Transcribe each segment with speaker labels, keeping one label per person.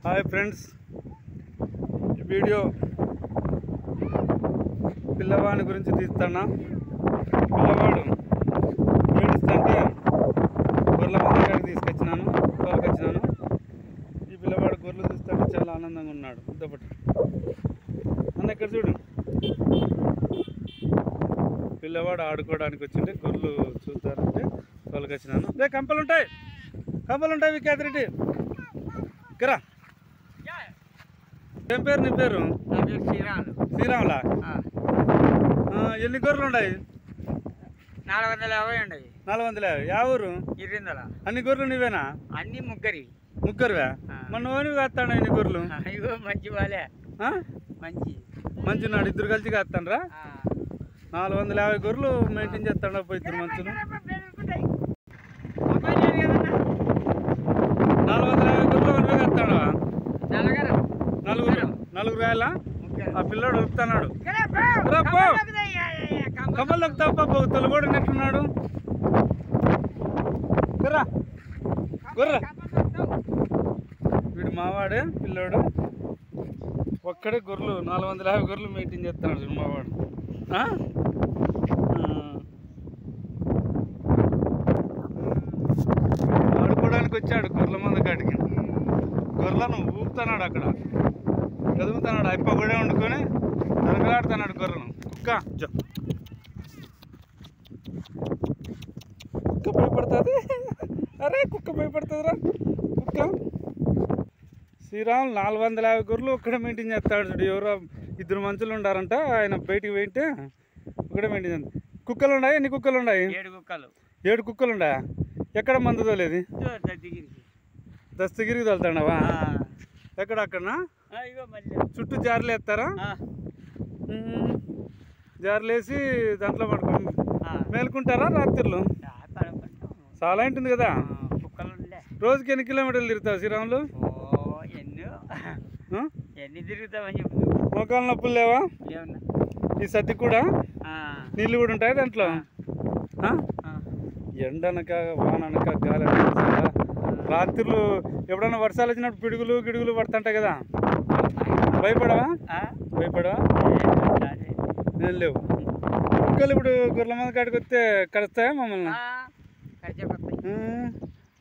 Speaker 1: Hi friends, video పిల్లవాడి గురించి తీస్తున్నా. పిల్లవాడు ఏడుస్తుంటే గొర్రెల మందకాడికి తీసుకొచ్చినాను. ఈ పిల్లవాడు గొర్రెలు చూస్తుంటే చాలా ఆనందంగా ఉన్నాడు. ముద్దపట్టు అన్న ఇక్కడ చూడు. పిల్లవాడు ఆడుకోవడానికి వచ్చింటే గొర్రెలు చూస్తారంటే తోలుకొచ్చినాను. రే కంపలు ఉంటాయి విఖ్యాతిరెడ్డి కరా. ఏం పేరు నీ పేరు? శ్రీరాములా? ఎన్ని గొర్రెలు ఉన్నాయి?
Speaker 2: 450 ఉండవు.
Speaker 1: 450. యా ఊరు?
Speaker 2: ఇరిందల.
Speaker 1: అన్ని గొర్రెలు నీవేనా?
Speaker 2: అన్ని
Speaker 1: ముగ్గురువా? మన ఓని కాస్తాడు ఇన్ని గొర్రెలు?
Speaker 2: ఇగో మంచి వాళ్ళే.
Speaker 1: మంచి నాడు ఇద్దరు కలిసి కాస్తాండ్రా? 450 గొర్రెలు మెయింటైన్ చేస్తాడు పోయి ఇద్దరు మనుషులు. 450 గొర్రెలు మనమే కాస్తాడా? నలుగురు రాయాలా? ఆ పిల్లోడు ఉరుకుతున్నాడు. కమ్మల్లోకి తప్ప తొలగోడు నెట్టున్నాడు. గొర్రె వీడు మావాడే పిల్లోడు. ఒక్కడే గొర్రెలు 450 గొర్రెలు మెయింటైన్ చేస్తున్నాడు చూడు మావాడు. ఆడుకోవడానికి వచ్చాడు గొర్రెల మంద కాడికి. గొర్రెలను ఊపుతున్నాడు, అక్కడ కదుగుతున్నాడు. అప్ప కూడా వండుకొని తరగలాడుతున్నాడు గొర్రెను. కుక్క భయపడుతుంది. అరే కుక్క భయపడుతుందిరా కుక్క. శ్రీరాములు 450 గొర్రెలు ఒక్కడే మెయింటైన్ చేస్తాడు చూడు. ఎవరో ఇద్దరు మనుషులు ఉండారంట, ఆయన బయటికి పోయింటే ఒక్కడే మెయింటైన్ చేస్తాడు. కుక్కలు ఉన్నాయి? ఎన్ని కుక్కలు ఉన్నాయి? 7 కుక్కలు ఉన్నాయా? ఎక్కడ మందు తోలేది? దస్తగిరికి తోలుతాడవా? ఎక్కడ అక్కడనా? చుట్టూ జార్లు వేస్తారా? జార్లు వేసి దాంట్లో పడుకో మేలుకుంటారా రాత్రిలో? చాలా ఉంటుంది కదా. రోజుకి ఎన్ని కిలోమీటర్లు తిరుగుతావు శ్రీరాములు? మోకాలు నొప్పులు లేవా? ఈ సర్ది కూడా నీళ్ళు కూడా ఉంటాయి దాంట్లో? ఎండనక వాననక గాలి అనక రాత్రులు ఎప్పుడన్నా వర్షాలు వచ్చినప్పుడు పిడుగులు గిడుగులు పడుతుంటాయి కదా. భయపడవా? ఏం లేవు. కుక్కలు ఇప్పుడు గొర్రెల మంద కాడికి వస్తే కరుస్తాయా మమ్మల్ని?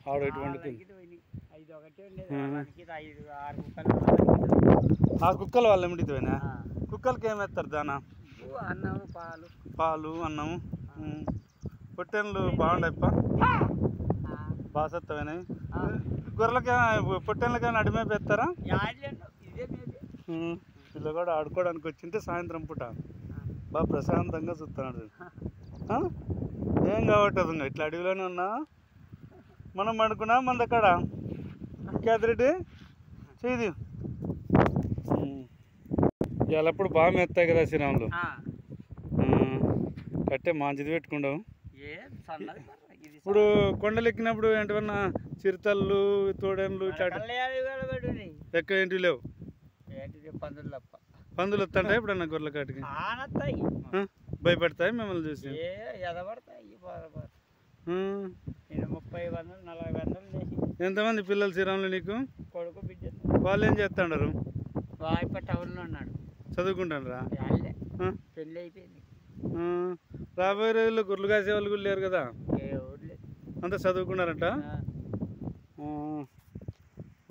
Speaker 1: ఆడు ఇటు వండుకుంది. ఆ కుక్కలు వాళ్ళు ఎమిడిపోయినా? కుక్కలకి ఏం వేస్తారు దానా? పాలు అన్నము. పొట్టెన్లు బాగుండప్ప, బాగా సత్తమైనాయి. గొర్రెలకి పొట్టెన్లకైనా అడిమే పెడతారా? పిల్ల కూడా ఆడుకోవడానికి వచ్చింటే సాయంత్రం పూట బాగా ప్రశాంతంగా చూస్తున్నాడు. ఏం కావట్లేదు, ఇట్లా అడవిలోనే ఉన్నా. మనం పండుకున్నా మన దగ్గర క్యాతిరెడ్డి చేది ఎల్లప్పుడు బాగా మెత్తాయి కదా శ్రీరాములు. కట్టే మంచిది పెట్టుకుంటావు. ఇప్పుడు కొండలు ఎక్కినప్పుడు ఏంటన్నా చిరుతళ్ళు తోడేళ్ళు ఎక్క ఏంటి లేవు? పందులు వస్తాయి ఎప్పుడన్నా గొర్రెల కాటికి? భయపడతాయి మిమ్మల్ని చూసి? 30-40 ఎంతమంది పిల్లలు శ్రీరాములు నీకు?
Speaker 2: కొడుకు బిడ్డ.
Speaker 1: వాళ్ళు ఏం చేస్తాడారు?
Speaker 2: టౌన్లో ఉన్నాడు, చదువుకుంటారా? పెళ్ళి అయిపోయింది.
Speaker 1: రాబోయే రోజుల్లో గొర్రెలు కాసే వాళ్ళు కూడా లేరు కదా, అంతా చదువుకున్నారంట.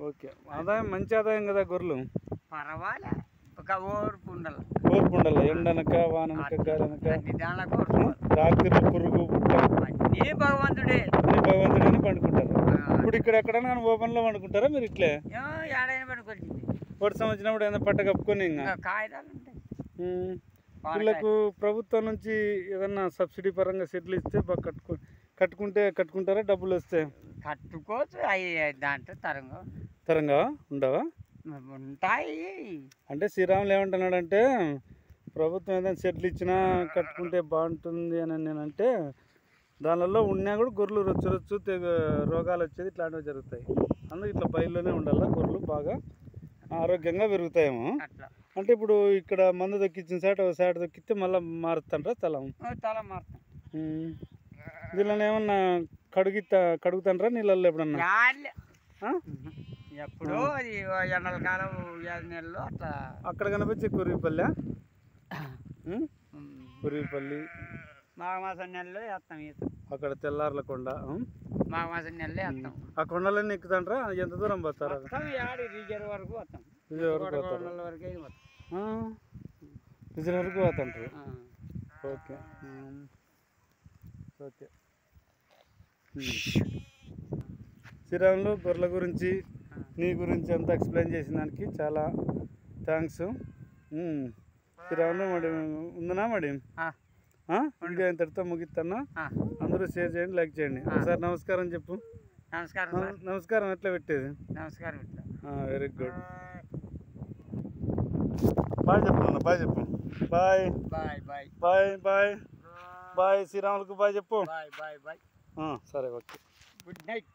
Speaker 1: ఓకే, ఆదాయం మంచి ఆదాయం కదా గొర్రెలు.
Speaker 2: పర్వాలే, ఒక ఓర్పు
Speaker 1: ఉండాలి. ఎండనక వాననక గాలనక రాత్రి పురుగు
Speaker 2: అన్నీ భగవంతుడే
Speaker 1: పండుకుంటారు. ఇప్పుడు ఇక్కడ ఎక్కడైనా కానీ ఓపెన్లో పండుకుంటారా మీరు? ఇట్లే వర్షం వచ్చినప్పుడు ఏదైనా పట్ట కప్పుకొని ఇంకా
Speaker 2: కాగితాలు ఉంటాయి.
Speaker 1: వీళ్ళకు ప్రభుత్వం నుంచి ఏదన్నా సబ్సిడీ పరంగా సెటిల్ ఇస్తే బాగా కట్టుకుంటారా? డబ్బులు వస్తే
Speaker 2: కట్టుకోవచ్చు. అవి దాంట్లో
Speaker 1: తరంగా ఉండవా?
Speaker 2: ఉంటాయి.
Speaker 1: అంటే శ్రీరాములు ఏమంటున్నాడంటే ప్రభుత్వం ఏదైనా సెటిల్ ఇచ్చినా కట్టుకుంటే బాగుంటుంది అని నేనంటే, దానిలో ఉన్నా కూడా గొర్రెలు రొచ్చు రోగాలు వచ్చేది ఇట్లాంటివి జరుగుతాయి. అందుకు ఇట్లా బయలులోనే ఉండాలి. గొర్రెలు బాగా ఆరోగ్యంగా పెరుగుతాయేమో. అంటే ఇప్పుడు ఇక్కడ మందు దొక్కించిన సాట దొక్కితే మళ్ళీ మారుతాండ్రా తల
Speaker 2: మారుతాం.
Speaker 1: దీనిలో ఏమన్నా కడుగుతాండ్రా నీళ్ళల్లో ఎప్పుడన్నా?
Speaker 2: ఎప్పుడో అది ఎండల కాలం 5 నెలలు అట్లా.
Speaker 1: అక్కడ కనిపించే కుర్రిపల్లి కుర్రిపల్లి
Speaker 2: మాఘమాసం నెలలో వేస్తాం ఈత.
Speaker 1: అక్కడ తెల్లార్ల కొండ
Speaker 2: మాఘమాసం నెలలో వేస్తాం.
Speaker 1: ఆ కొండలన్నీ ఎక్కుతాంట్రా ఎంత దూరం పోతారా
Speaker 2: మొత్తం యాడి రిజర్వ్ వరకు వస్తాం.
Speaker 1: రిజర్వ్ వరకు పోతారు
Speaker 2: కొండల వరకే పోతాం.
Speaker 1: రిజర్వ్ వరకు పోతాంటారు. Okay okay. శ్రీరాములు గొర్రెల గురించి నీ గురించి అంతా ఎక్స్ప్లెయిన్ చేసిన దానికి చాలా థ్యాంక్స్. శ్రీరాములు మరి ఉందనా మరి వీడియో ఇంతటితో ముగిస్తాను. అందరూ షేర్ చేయండి, లైక్ చేయండి. ఒకసారి నమస్కారం చెప్పు.
Speaker 2: నమస్కారం.
Speaker 1: నమస్కారం ఎట్లా పెట్టేది?
Speaker 2: నమస్కారం.
Speaker 1: Very good. బాయ్ చెప్పు. బాయ్ చెప్పు. Bye
Speaker 2: bye bye
Speaker 1: bye bye bye. శ్రీరాములకు బాయ్ చెప్పు.
Speaker 2: Bye bye bye.
Speaker 1: సరే ఓకే.
Speaker 2: Good night.